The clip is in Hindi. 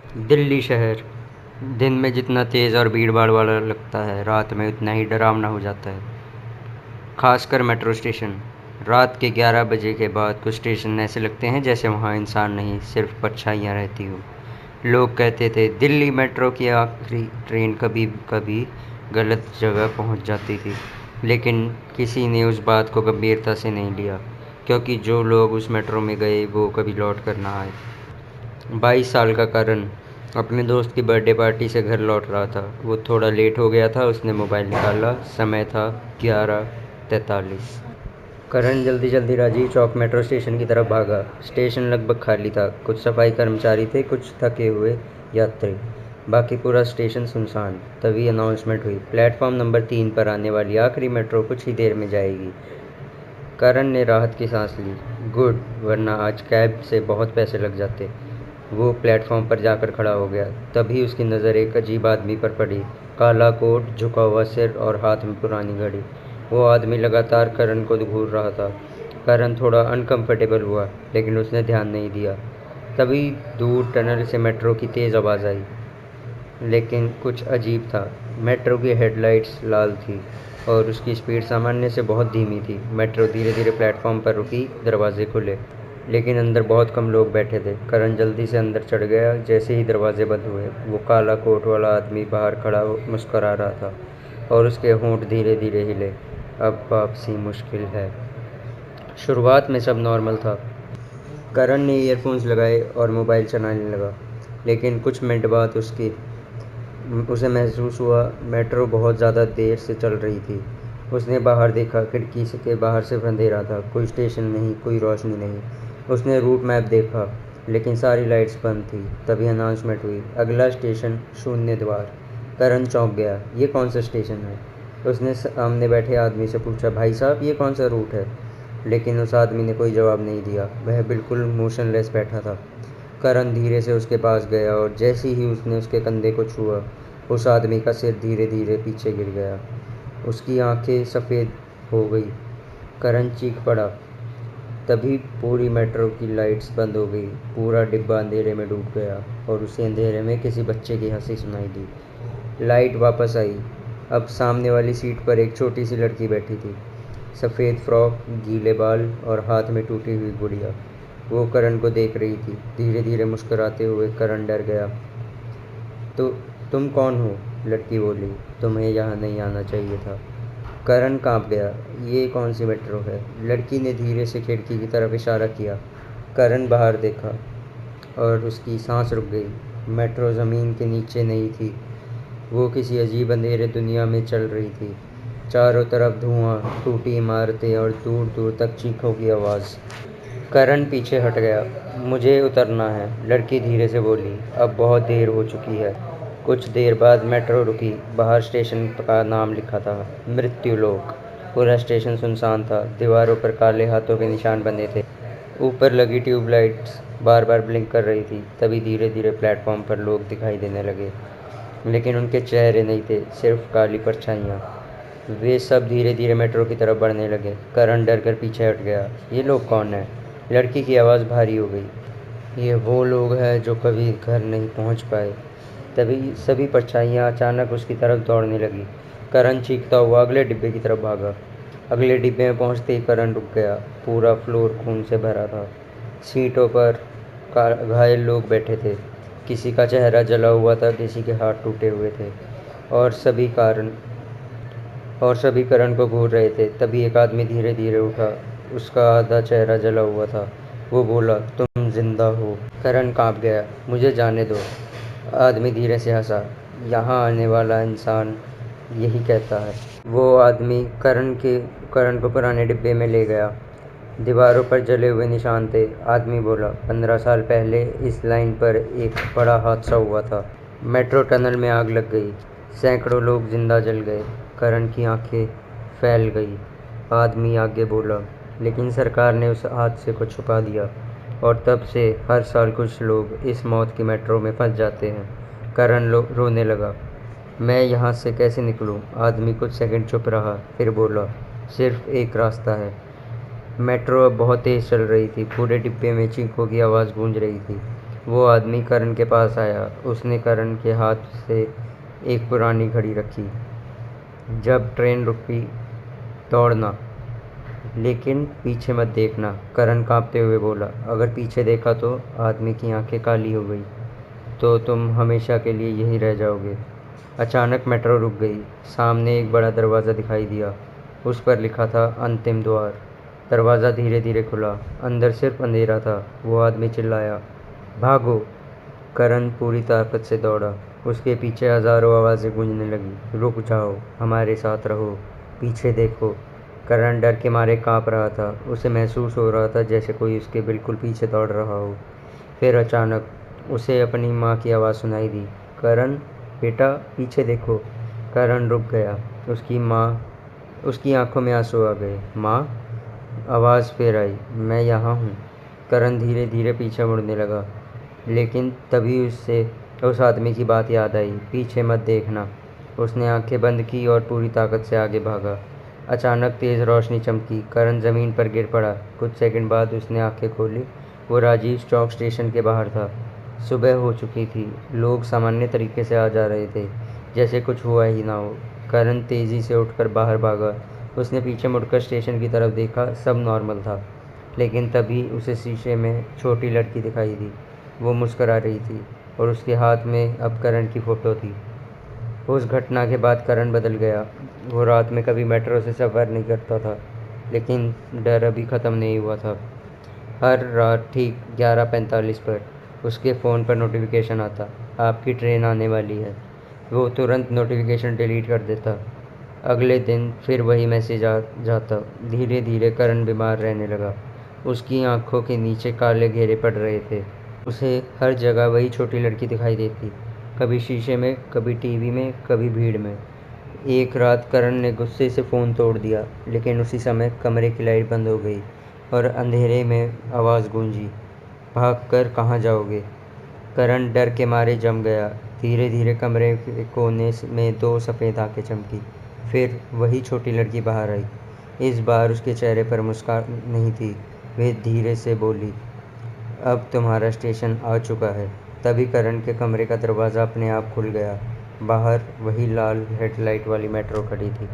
दिल्ली शहर दिन में जितना तेज़ और भीड़ भाड़ वाला लगता है, रात में उतना ही डरावना हो जाता है। खासकर मेट्रो स्टेशन। रात के 11 बजे के बाद कुछ स्टेशन ऐसे लगते हैं जैसे वहाँ इंसान नहीं, सिर्फ परछाइयाँ रहती हो। लोग कहते थे दिल्ली मेट्रो की आखिरी ट्रेन कभी कभी गलत जगह पहुँच जाती थी, लेकिन किसी ने उस बात को गंभीरता से नहीं लिया, क्योंकि जो लोग उस मेट्रो में गए वो कभी लौट कर ना आए। 22 साल का करण अपने दोस्त की बर्थडे पार्टी से घर लौट रहा था। वो थोड़ा लेट हो गया था। उसने मोबाइल निकाला। समय था 11:43। करण जल्दी जल्दी राजीव चौक मेट्रो स्टेशन की तरफ भागा। स्टेशन लगभग खाली था। कुछ सफाई कर्मचारी थे, कुछ थके हुए यात्री, बाकी पूरा स्टेशन सुनसान। तभी अनाउंसमेंट हुई, प्लेटफॉर्म नंबर 3 पर आने वाली आखिरी मेट्रो कुछ ही देर में जाएगी। करण ने राहत की सांस ली। गुड, वरना आज कैब से बहुत पैसे लग जाते। वो प्लेटफॉर्म पर जाकर खड़ा हो गया। तभी उसकी नज़र एक अजीब आदमी पर पड़ी। काला कोट, झुका हुआ सिर और हाथ में पुरानी घड़ी। वो आदमी लगातार करण को घूर रहा था। करण थोड़ा अनकंफर्टेबल हुआ, लेकिन उसने ध्यान नहीं दिया। तभी दूर टनल से मेट्रो की तेज़ आवाज़ आई, लेकिन कुछ अजीब था। मेट्रो की हेडलाइट्स लाल थी और उसकी स्पीड सामान्य से बहुत धीमी थी। मेट्रो धीरे धीरे प्लेटफॉर्म पर रुकी। दरवाजे खुले, लेकिन अंदर बहुत कम लोग बैठे थे। करण जल्दी से अंदर चढ़ गया। जैसे ही दरवाजे बंद हुए, वो काला कोट वाला आदमी बाहर खड़ा मुस्कुरा रहा था और उसके होंठ धीरे धीरे हिले। अब वापसी मुश्किल है। शुरुआत में सब नॉर्मल था। करण ने ईयरफोन्स लगाए और मोबाइल चलाने लगा, लेकिन कुछ मिनट बाद उसे महसूस हुआ मेट्रो बहुत ज़्यादा देर से चल रही थी। उसने बाहर देखा। खिड़की से के बाहर सिर्फ अंधेरा था। कोई स्टेशन नहीं, कोई रोशनी नहीं। उसने रूट मैप देखा, लेकिन सारी लाइट्स बंद थी। तभी अनाउंसमेंट हुई, अगला स्टेशन शून्य द्वार। करण चौंक गया। ये कौन सा स्टेशन है? उसने सामने बैठे आदमी से पूछा, भाई साहब, ये कौन सा रूट है? लेकिन उस आदमी ने कोई जवाब नहीं दिया। वह बिल्कुल मोशनलेस बैठा था। करण धीरे से उसके पास गया और जैसे ही उसने उसके कंधे को छुआ, उस आदमी का सिर धीरे धीरे पीछे गिर गया। उसकी आंखें सफ़ेद हो गई। करण चीख पड़ा। तभी पूरी मेट्रो की लाइट्स बंद हो गई। पूरा डिब्बा अंधेरे में डूब गया और उसे अंधेरे में किसी बच्चे की हंसी सुनाई दी। लाइट वापस आई। अब सामने वाली सीट पर एक छोटी सी लड़की बैठी थी। सफ़ेद फ्रॉक, गीले बाल और हाथ में टूटी हुई गुड़िया। वो करण को देख रही थी। धीरे धीरे मुस्कुराते हुए करण डर गया। तो तुम कौन हो? लड़की बोली। तुम्हें यहाँ नहीं आना चाहिए था। करण कांप गया। ये कौन सी मेट्रो है? लड़की ने धीरे से खिड़की की तरफ इशारा किया। करण बाहर देखा और उसकी सांस रुक गई। मेट्रो ज़मीन के नीचे नहीं थी। वो किसी अजीब अंधेरे दुनिया में चल रही थी। चारों तरफ धुआं, टूटी इमारतें और दूर दूर तक चीखों की आवाज़। करण पीछे हट गया। मुझे उतरना है, लड़की धीरे से बोली। अब बहुत देर हो चुकी है। कुछ देर बाद मेट्रो रुकी। बाहर स्टेशन का नाम लिखा था, मृत्युलोक। पूरा स्टेशन सुनसान था। दीवारों पर काले हाथों के निशान बने थे। ऊपर लगी ट्यूबलाइट्स बार बार ब्लिंक कर रही थी। तभी धीरे धीरे प्लेटफॉर्म पर लोग दिखाई देने लगे, लेकिन उनके चेहरे नहीं थे, सिर्फ काली परछाइयाँ। वे सब धीरे धीरे मेट्रो की तरफ बढ़ने लगे। करण डर कर पीछे हट गया। ये लोग कौन हैं? लड़की की आवाज़ भारी हो गई। ये वो लोग हैं जो कभी घर नहीं पहुंच पाए। तभी सभी परछाइयाँ अचानक उसकी तरफ दौड़ने लगी। करण चीखता हुआ अगले डिब्बे की तरफ भागा। अगले डिब्बे में पहुंचते ही करण रुक गया। पूरा फ्लोर खून से भरा था। सीटों पर घायल लोग बैठे थे। किसी का चेहरा जला हुआ था, किसी के हाथ टूटे हुए थे, और सभी करण को घूर रहे थे। तभी एक आदमी धीरे धीरे उठा। उसका आधा चेहरा जला हुआ था। वो बोला, तुम जिंदा हो? करण कांप गया। मुझे जाने दो। आदमी धीरे से हंसा। यहाँ आने वाला इंसान यही कहता है। वो आदमी करण को पुराने डिब्बे में ले गया। दीवारों पर जले हुए निशान थे। आदमी बोला, 15 साल पहले इस लाइन पर एक बड़ा हादसा हुआ था। मेट्रो टनल में आग लग गई। सैकड़ों लोग जिंदा जल गए। करण की आंखें फैल गई। आदमी आगे बोला, लेकिन सरकार ने उस हादसे को छुपा दिया और तब से हर साल कुछ लोग इस मौत की मेट्रो में फंस जाते हैं। करण रोने लगा। मैं यहाँ से कैसे निकलूँ? आदमी कुछ सेकंड चुप रहा, फिर बोला, सिर्फ एक रास्ता है। मेट्रो अब बहुत तेज़ चल रही थी। पूरे डिब्बे में चीखों की आवाज़ गूंज रही थी। वो आदमी करण के पास आया। उसने करण के हाथ से एक पुरानी घड़ी रखी। जब ट्रेन रुकी, दौड़ना, लेकिन पीछे मत देखना, करण कांपते हुए बोला। अगर पीछे देखा तो? आदमी की आंखें काली हो गई। तो तुम हमेशा के लिए यहीं रह जाओगे। अचानक मेट्रो रुक गई। सामने एक बड़ा दरवाज़ा दिखाई दिया। उस पर लिखा था अंतिम द्वार। दरवाज़ा धीरे धीरे खुला। अंदर सिर्फ अंधेरा था। वो आदमी चिल्लाया, भागो! करण पूरी ताकत से दौड़ा। उसके पीछे हजारों आवाज़ें गूंजने लगी। रुक जाओ, हमारे साथ रहो, पीछे देखो। करण डर के मारे कांप रहा था। उसे महसूस हो रहा था जैसे कोई उसके बिल्कुल पीछे दौड़ रहा हो। फिर अचानक उसे अपनी माँ की आवाज़ सुनाई दी, करण बेटा, पीछे देखो। करण रुक गया। उसकी आंखों में आंसू आ गए। माँ? आवाज़ फिर आई, मैं यहाँ हूँ। करण धीरे धीरे पीछे मुड़ने लगा, लेकिन तभी उसे उस आदमी की बात याद आई, पीछे मत देखना। उसने आंखें बंद की और पूरी ताकत से आगे भागा। अचानक तेज़ रोशनी चमकी। करण ज़मीन पर गिर पड़ा। कुछ सेकंड बाद उसने आंखें खोली। वो राजीव चौक स्टेशन के बाहर था। सुबह हो चुकी थी। लोग सामान्य तरीके से आ जा रहे थे, जैसे कुछ हुआ ही ना हो। करण तेज़ी से उठकर बाहर भागा। उसने पीछे मुड़कर स्टेशन की तरफ देखा। सब नॉर्मल था, लेकिन तभी उसे शीशे में छोटी लड़की दिखाई दी। वो मुस्कुरा रही थी और उसके हाथ में अब करण की फ़ोटो थी। उस घटना के बाद करण बदल गया। वो रात में कभी मेट्रो से सफ़र नहीं करता था, लेकिन डर अभी ख़त्म नहीं हुआ था। हर रात ठीक 11:45 पर उसके फ़ोन पर नोटिफिकेशन आता, आपकी ट्रेन आने वाली है। वो तुरंत नोटिफिकेशन डिलीट कर देता। अगले दिन फिर वही मैसेज आ जाता। धीरे धीरे करण बीमार रहने लगा। उसकी आंखों के नीचे काले घेरे पड़ रहे थे। उसे हर जगह वही छोटी लड़की दिखाई देती, कभी शीशे में, कभी टीवी में, कभी भीड़ में। एक रात करण ने गुस्से से फ़ोन तोड़ दिया, लेकिन उसी समय कमरे की लाइट बंद हो गई और अंधेरे में आवाज़ गूंजी, भागकर कहाँ जाओगे? करण डर के मारे जम गया। धीरे धीरे कमरे के कोने में दो सफ़ेद आंखें चमकी। फिर वही छोटी लड़की बाहर आई। इस बार उसके चेहरे पर मुस्कान नहीं थी। वे धीरे से बोली, अब तुम्हारा स्टेशन आ चुका है। तभी करण के कमरे का दरवाज़ा अपने आप खुल गया। बाहर वही लाल हेडलाइट वाली मेट्रो खड़ी थी।